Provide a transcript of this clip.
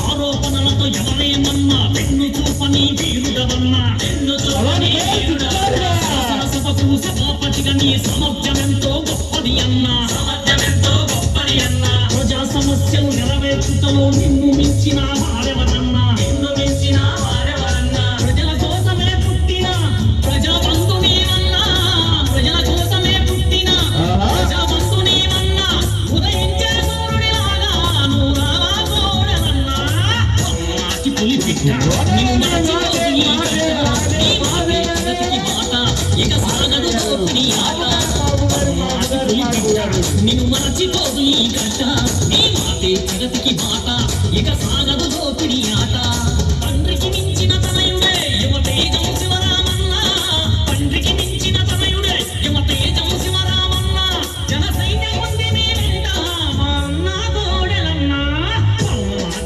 ఆరోపణలతో ఎవరేమన్నా పెన్ను చూపని వీరుడవన్నా సభకు సభాపతిగా నీ సమర్థమెంతో గొప్పది అన్నా ప్రజా సమస్యలు నెరవేర్చుటలో నిన్ను మించిన వారెవరన్నా ప్రజల కోసమే పుట్టిన ప్రజాబంధు నీవన్నా ప్రజల కోసమే పుట్టిన ప్రజాబంధు నీవన్నా ఉదయించే సూర్యుడిలాగా నువ్వు రావాలన్నా అమ్మాకి పులి పిట్ట నిన్ను మరచిపోదు ఈ గంట నీ మాటే జగతికి బాట ఇక సాగదు నీ ఆట అమ్మాకి పులి పిట్ట నిన్ను మరచిపోదు ఈ గంట నీ మాటే జగతికి బాట ఇక సాగదు